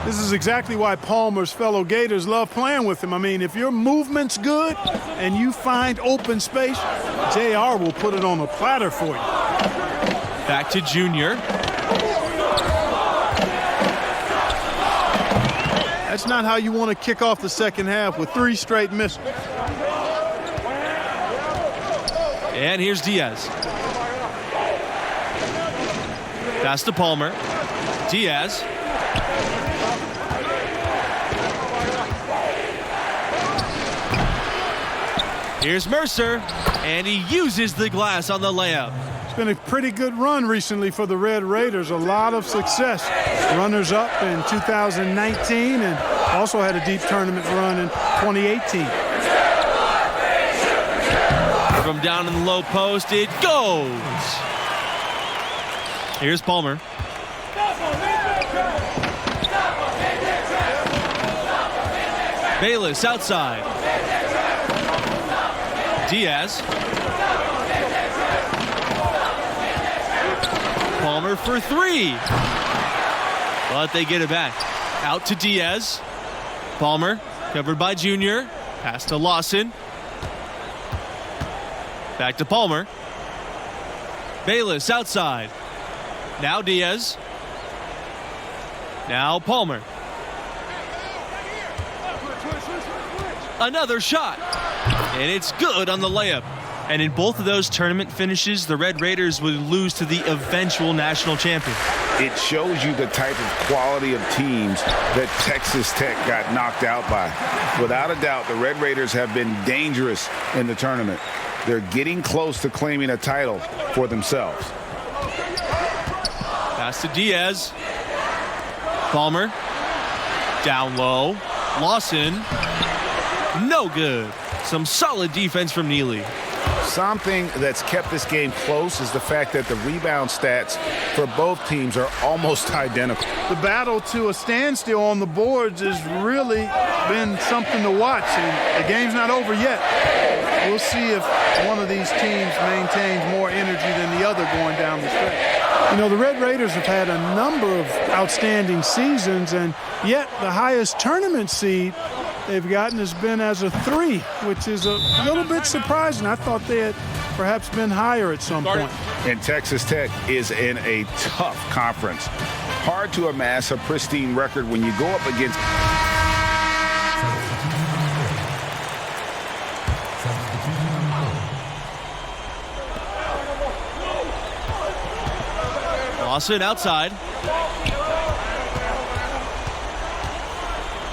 This is exactly why Palmer's fellow Gators love playing with him. I mean, if your movement's good and you find open space, JR will put it on a platter for you. Back to Junior. That's not how you want to kick off the second half with 3 straight misses. And here's Diaz. Pass to Palmer. Diaz. Here's Mercer, and he uses the glass on the layup. It's been a pretty good run recently for the Red Raiders. A lot of success. Runners up in 2019 and also had a deep tournament run in 2018. From down in the low post, it goes. Here's Palmer. Bayless outside. Diaz. Palmer for 3. But they get it back. Out to Diaz. Palmer covered by Junior. Pass to Lawson. Back to Palmer. Bayless outside. Now Diaz. Now Palmer. Another shot. And it's good on the layup. And in both of those tournament finishes, the Red Raiders would lose to the eventual national champion. It shows you the type of quality of teams that Texas Tech got knocked out by. Without a doubt, the Red Raiders have been dangerous in the tournament. They're getting close to claiming a title for themselves. Pass to Diaz. Palmer. Down low. Lawson. No good. Some solid defense from Neely. Something that's kept this game close is the fact that the rebound stats for both teams are almost identical. The battle to a standstill on the boards has really been something to watch, and the game's not over yet. We'll see if one of these teams maintains more energy than the other going down the stretch. You know, the Red Raiders have had a number of outstanding seasons, and yet the highest tournament seed they've gotten has been as a 3, which is a little bit surprising. I thought they had perhaps been higher at some point. And Texas Tech is in a tough conference. Hard to amass a pristine record when you go up against Lawson outside.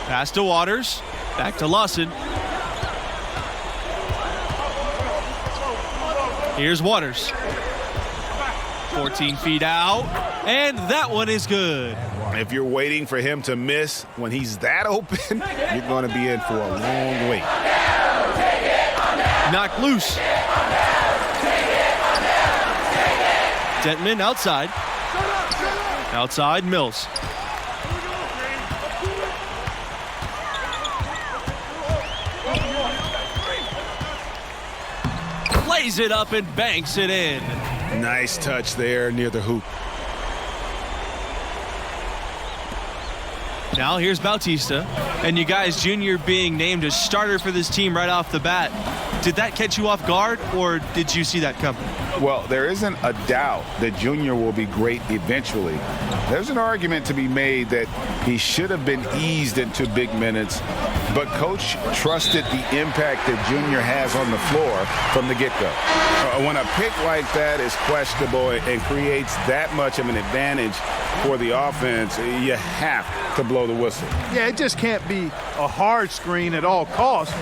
Pass to Waters. Back to Lawson. Here's Waters. 14 feet out. And that one is good. If you're waiting for him to miss when he's that open, you're going to be in for a long wait. Knocked loose. Dentman outside. Outside, Mills. Plays it up and banks it in. Nice touch there near the hoop. Now here's Bautista. And you guys, Junior being named a starter for this team right off the bat. Did that catch you off guard, or did you see that coming? Well, there isn't a doubt that Junior will be great eventually. There's an argument to be made that he should have been eased into big minutes, but Coach trusted the impact that Junior has on the floor from the get-go. When a pick like that is questionable and creates that much of an advantage for the offense, you have to blow the whistle. Yeah, it just can't be a hard screen at all costs.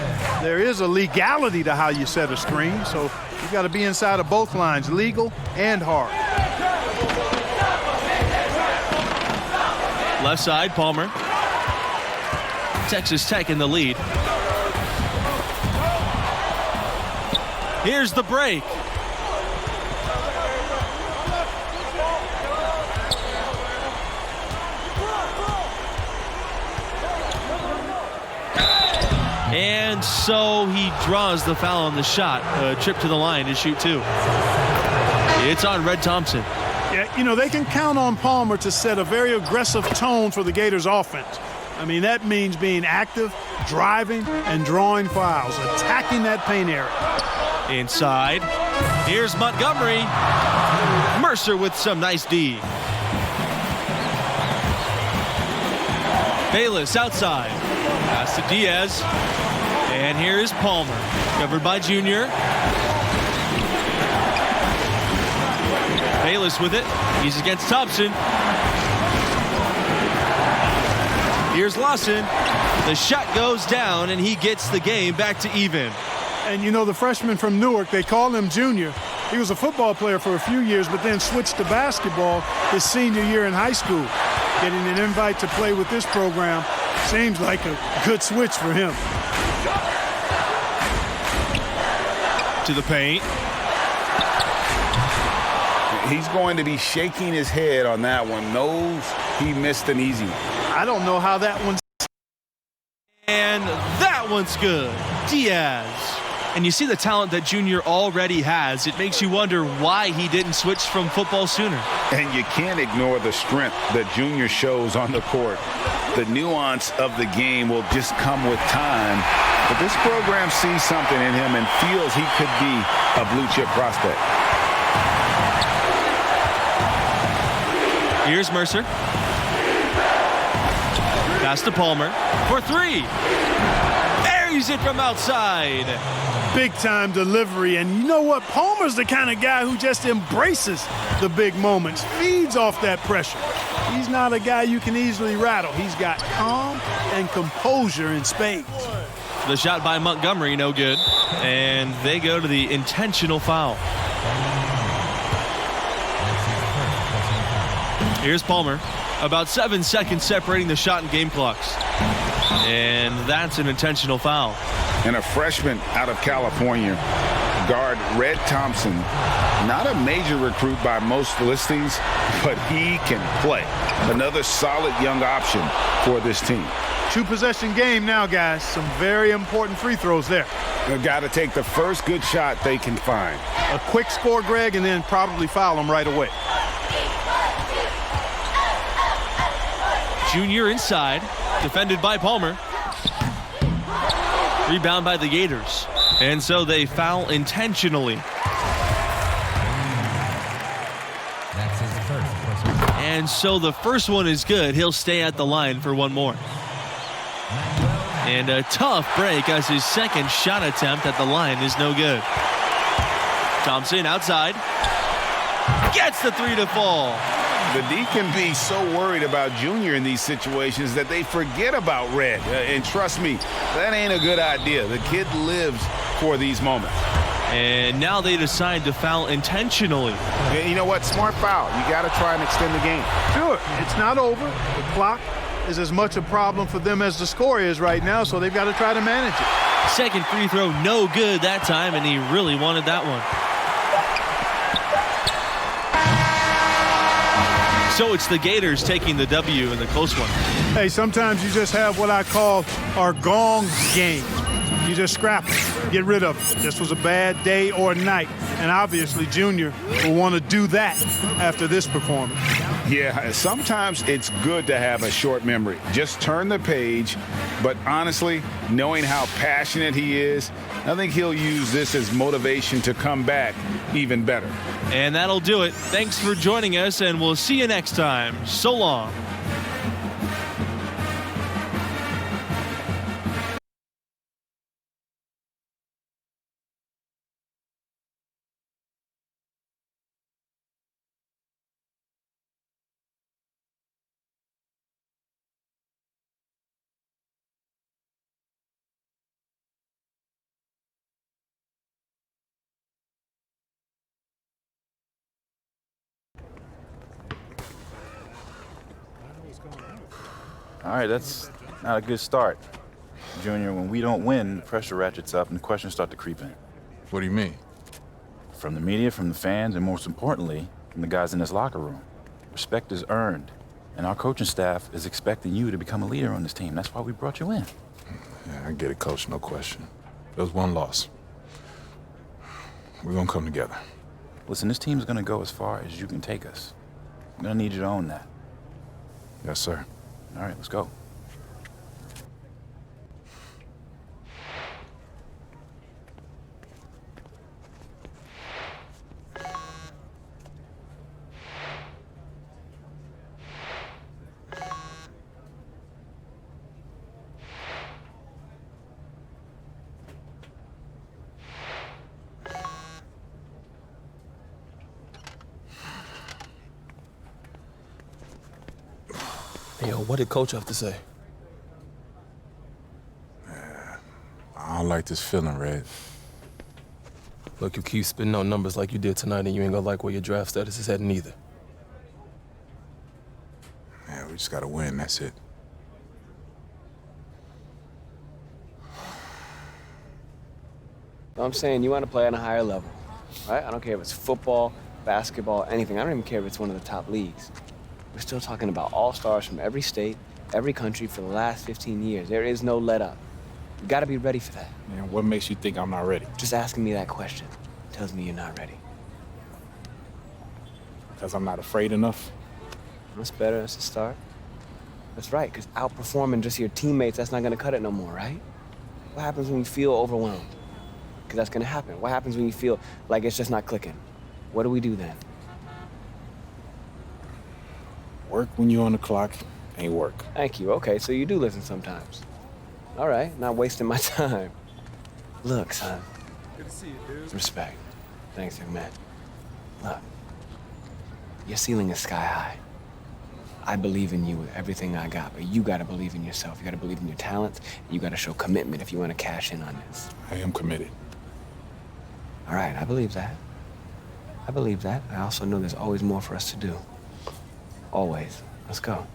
There is a legality to how you set a screen, so you got to be inside of both lines, legal and hard. Left side, Palmer. Texas Tech in the lead. Here's the break. And so he draws the foul on the shot. A trip to the line to shoot 2. It's on Red Thompson. Yeah, you know, they can count on Palmer to set a very aggressive tone for the Gators offense. I mean, that means being active, driving, and drawing fouls, attacking that paint area. Inside. Here's Montgomery. Mercer with some nice D. Bayless outside. Pass to Diaz. And here is Palmer. Covered by Junior. Bayless with it. He's against Thompson. Here's Lawson. The shot goes down, and he gets the game back to even. And you know, the freshman from Newark, they call him Junior. He was a football player for a few years, but then switched to basketball his senior year in high school. Getting an invite to play with this program seems like a good switch for him. To the paint. He's going to be shaking his head on that one. Knows he missed an easy one. I don't know how that one's... And that one's good. Diaz. And you see the talent that Junior already has. It makes you wonder why he didn't switch from football sooner. And you can't ignore the strength that Junior shows on the court. The nuance of the game will just come with time. But this program sees something in him and feels he could be a blue chip prospect. Here's Mercer. Pass to Palmer for three. Buries it from outside. Big-time delivery. And you know what? Palmer's the kind of guy who just embraces the big moments, feeds off that pressure. He's not a guy you can easily rattle. He's got calm and composure in spades. The shot by Montgomery, no good. And they go to the intentional foul. Here's Palmer. About 7 seconds separating the shot and game clocks. And that's an intentional foul. And a freshman out of California, guard Red Thompson. Not a major recruit by most listings, but he can play. Another solid young option for this team. Two-possession game now, guys. Some very important free throws there. They've got to take the first good shot they can find. A quick score, Greg, and then probably foul them right away. Junior inside, defended by Palmer. Rebound by the Gators. And so they foul intentionally. That's his first. And so the first one is good. He'll stay at the line for one more. And a tough break as his second shot attempt at the line is no good. Thompson outside. Gets the three to fall. The D can be so worried about Junior in these situations that they forget about Red. And trust me, that ain't a good idea. The kid lives for these moments. And now they decide to foul intentionally. And you know what? Smart foul. You got to try and extend the game. Sure. It's not over. The clock is as much a problem for them as the score is right now, so they've got to try to manage it. Second free throw, no good that time, and he really wanted that one. So it's the Gators taking the W in the close one. Hey, sometimes you just have what I call our gong game. You just scrap it, get rid of it. This was a bad day or night, and obviously Junior will want to do that after this performance. Yeah, sometimes it's good to have a short memory. Just turn the page, but honestly, knowing how passionate he is, I think he'll use this as motivation to come back even better. And that'll do it. Thanks for joining us, and we'll see you next time. So long. All right, that's not a good start. Junior, when we don't win, the pressure ratchets up and the questions start to creep in. What do you mean? From the media, from the fans, and most importantly, from the guys in this locker room. Respect is earned, and our coaching staff is expecting you to become a leader on this team. That's why we brought you in. Yeah, I get it, Coach, no question. There was one loss. We're gonna come together. Listen, this team's gonna go as far as you can take us. I'm gonna need you to own that. Yes, sir. All right, let's go. Hey, yo, what did Coach have to say? I don't like this feeling, Red. Look, you keep spitting out numbers like you did tonight, and you ain't gonna like where your draft status is heading either. Yeah, we just gotta win, that's it. I'm saying you want to play on a higher level, right? I don't care if it's football, basketball, anything. I don't even care if it's one of the top leagues. We're still talking about all-stars from every state, every country for the last 15 years. There is no let-up. You got to be ready for that. Man, what makes you think I'm not ready? Just asking me that question tells me you're not ready. Because I'm not afraid enough? That's better. That's a start. That's right, because outperforming just your teammates, that's not going to cut it no more, right? What happens when you feel overwhelmed? Because that's going to happen. What happens when you feel like it's just not clicking? What do we do then? Work when you're on the clock ain't work. Thank you. Okay, so you do listen sometimes. All right, not wasting my time. Look, son. Good to see you, dude. Respect. Thanks, young man. Look, your ceiling is sky high. I believe in you with everything I got, but you gotta believe in yourself. You gotta believe in your talents. And you gotta show commitment if you want to cash in on this. I am committed. All right, I believe that. I believe that. I also know there's always more for us to do. Always. Let's go.